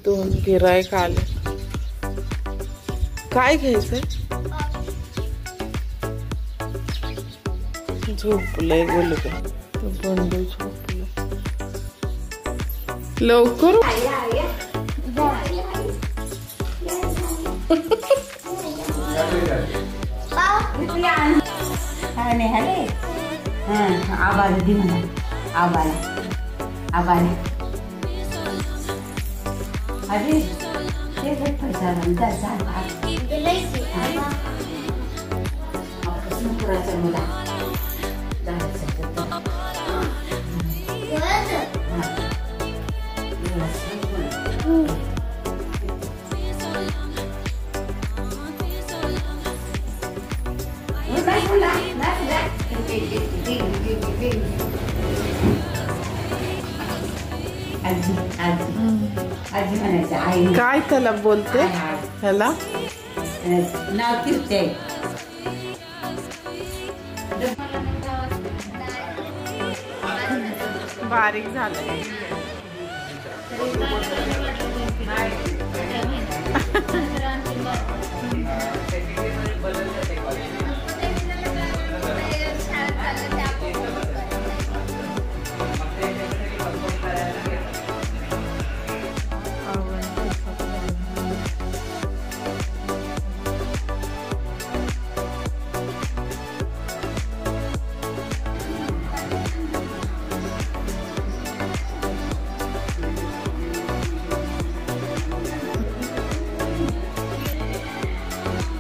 दोन गिरायक आले. काय घ्यायचंय? झोपलंय बोलत बंडू झोपलं. लवकर आबाला दे म्हणा. आबाला अरे ते पैसा पुराचा मुला आजी म्हणायचं आई. काय त्याला बोलते? ह्याला नाव किरते. बारीक झालंय.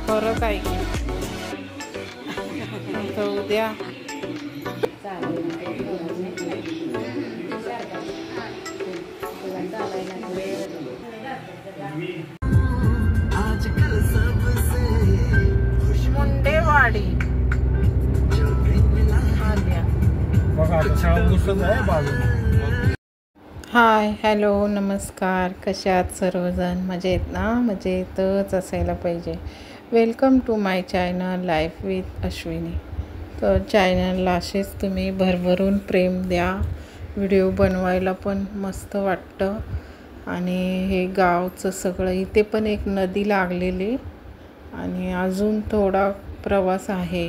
फरक आहे आता उद्या मुंडेवाडी. हाय हॅलो नमस्कार. कशा आहात सर्वजण? मजेत ना? मजेतच असायला पाहिजे. Welcome to my channel life with Ashwini. तर चॅनलला असेच तुम्ही भरभरून प्रेम द्या. व्हिडिओ बनवायला पण मस्त वाटतं. आणि हे गावचं सगळं, इथे पण एक नदी लागलेली आणि अजून थोडा प्रवास आहे.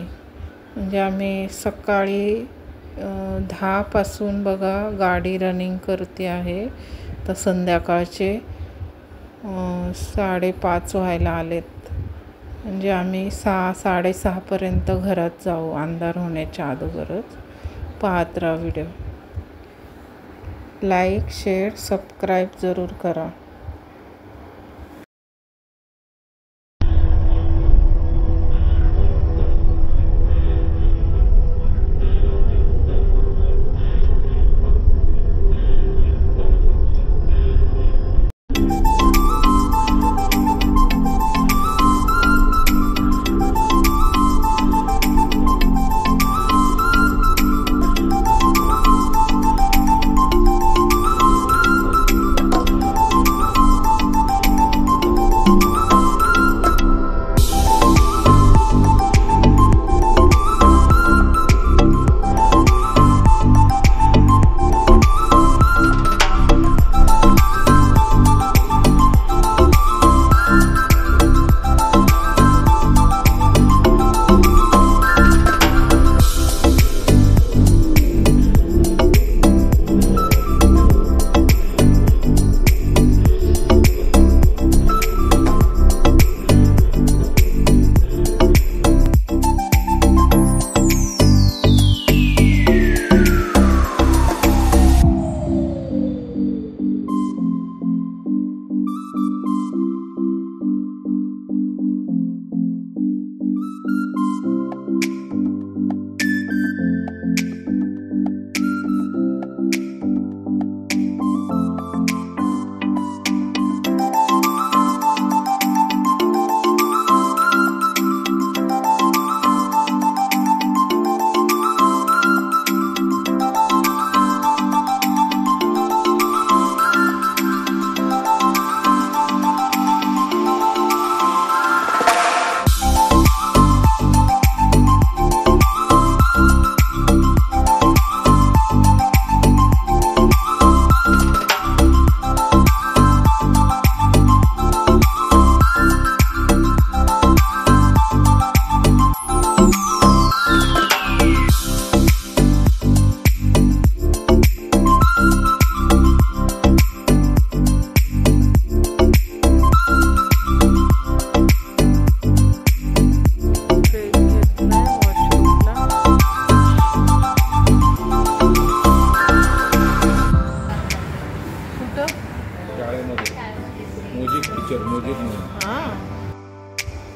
म्हणजे आम्ही सकाळी 10 पासून बघा गाडी रनिंग करते आहे, तर संध्याकाळचे 5:30 व्हायला आलेत. म्हणजे आम्ही 6-6:30 पर्यंत घरात जाऊ, अंधार होण्याच्या अगोदरच. पाहत राहा व्हिडिओ. लाईक शेअर सबस्क्राईब जरूर करा.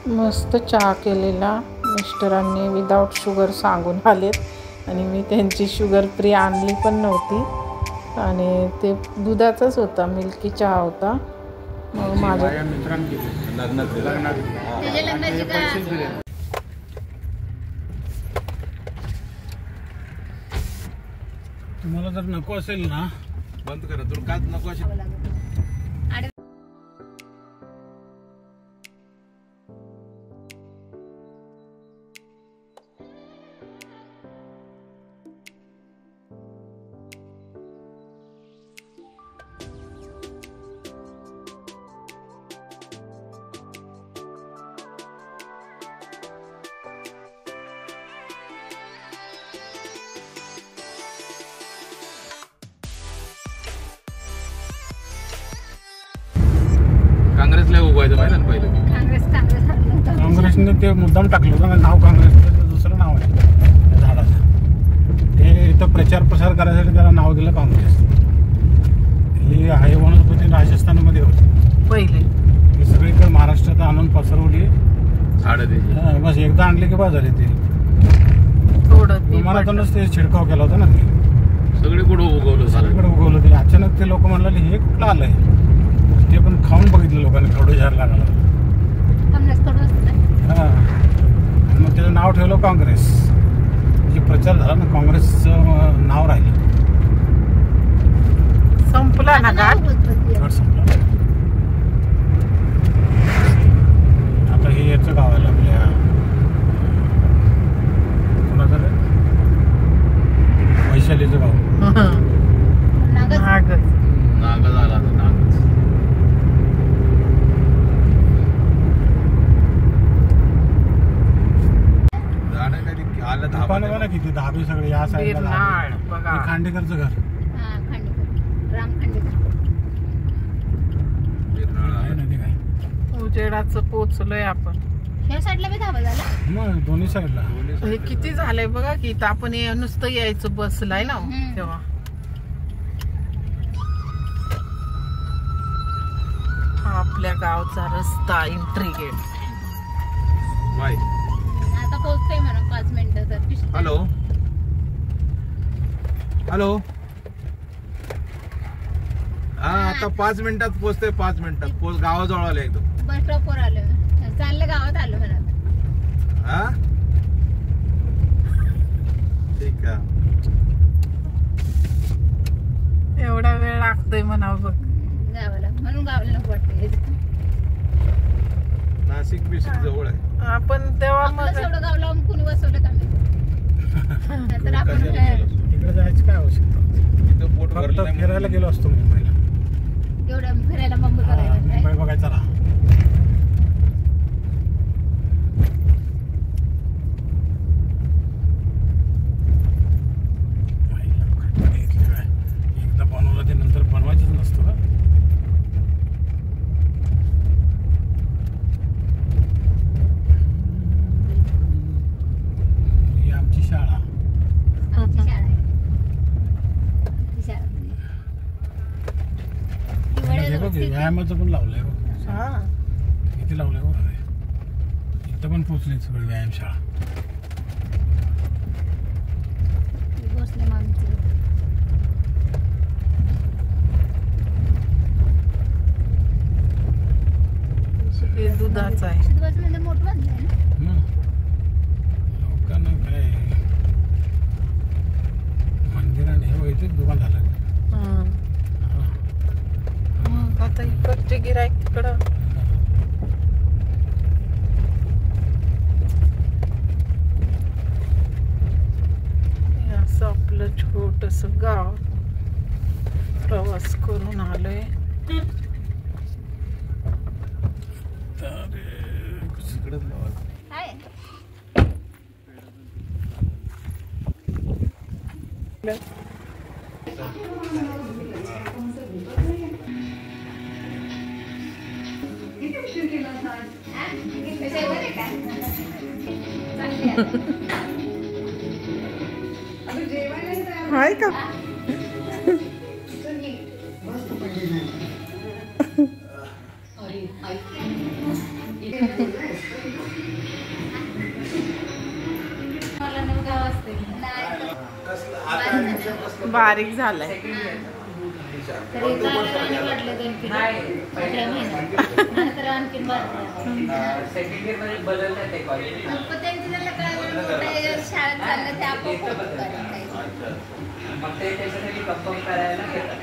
मस्त चहा केलेला मिस्टरांनी विदाऊट शुगर सांगून आलेत आणि मी त्यांची शुगर फ्री आणली पण नव्हती आणि ते दुधाचाच होता, मिल्की चहा होता. मग माझ्या तुम्हाला जर नको असेल ना बंद करा. तुला काय नको असेल काँग्रेसला उगवायचं माहिती ना पहिलं. काँग्रेसने ते मुद्दाम टाकलं होतं ना नाव काँग्रेसचं, दुसरं नाव आहे त्या झाडाचं. ते इथं प्रचार प्रसार करायसाठी त्याला नाव दिलं काँग्रेस. ही आहे वनस्पती राजस्थानमध्ये होती पहिले, ती सगळीकडे महाराष्ट्रात आणून पसरवली झाडं त्याची. बस एकदा आणली की बस झाली. ते थोडं विमानातूनच ते छिडकाव केला होता ना. ते सगळीकडे उगवलं सगळीकडे उगवलं. ते अचानक ते लोक म्हणाले हे कुठलं आलंय, ते पण खाऊन बघितलं लोकांनी, कडू झाड लागला. हा, मग त्याचं नाव ठेवलं काँग्रेस. जे प्रचार झाला ना काँग्रेसचं नाव राहिलं. संपला ना घाट. गड संपला. आता हे याचं गाव आहे आपल्या कोणाचं रे, वैशालीचं गाव. नागच. नागच आला आता, नागच. झाडं कधी आलं दुकानं बघा किती, धाबे सगळे या साईडला. बिरनाळ बघा. हे खांडेकरचं घर आहे ना. ते काय उजेडाचं पोचलोय आपण. मग दोन्ही साईडला. हे किती झालंय बघा की, इथं आपण नुसतं यायचं बसलाय ना तेव्हा. हा आपल्या गावचा रस्ता, एंट्री गेट. बाय. आता पोहोचतोय म्हणून 5 मिनिटं तर. Hello hello. हा आता 5 मिनिटात पोहोचते. 5 मिनिटात गावाजवळ आले एकदम. बस स्टॉपवर आलो, चाललं गावात आलो म्हणा. हा ठीक आहे. एवढा वेळ लागतोय म्हणावं बघ गावाला, म्हणून गावाला नको वाटतं. नाशिक बिशिक जवळ आहे. आपण तेव्हा आपलं मग तेवढं गाव लावून कुणी बसवलं का मी? तर आपण तिकडे जायची काय आवश्यकता होती? इथं पोट भरलं फक्त नाही. फिरायला गेलो असतो मुंबईला. एवढं फिरायला मुंबई हा, करायला मुंबई बघायचा राहा. एकदा बनवलं ते नंतर बनवायचंच नसतं का? ही आमची शाळा. आमची शाळा आहे. ती शाळा पण आहे. ती हे वड्याजवळ बघ, स्थित आहे. व्यायामाचं पण लावलंय बघ. हा किती लावलंय बघ. इथं पण पोचले सगळं व्यायामशाळा. ती भोसले मामीची. हे दुधाचं आहे. मध्ये मोठं बांधलंय ना. लोकांना काय मंदिराने हे व्हायचं दुकान झालं. मग आता इकडचे गिराईक तिकडं. हे असं आपलं छोटस गाव प्रवास करून आलोय. इकडेच लावा. काय हाय का बारीक झालाय. तरी काढले वाटले 2 किलो पहिल्या महिन्यात नंतर आणखीन सेकंड इयर मध्ये बदलतात ते कॉलेज. शाळेत चाललं ते आपोआप मग ते त्याच्यासाठी कन्फर्म करायला घेतात.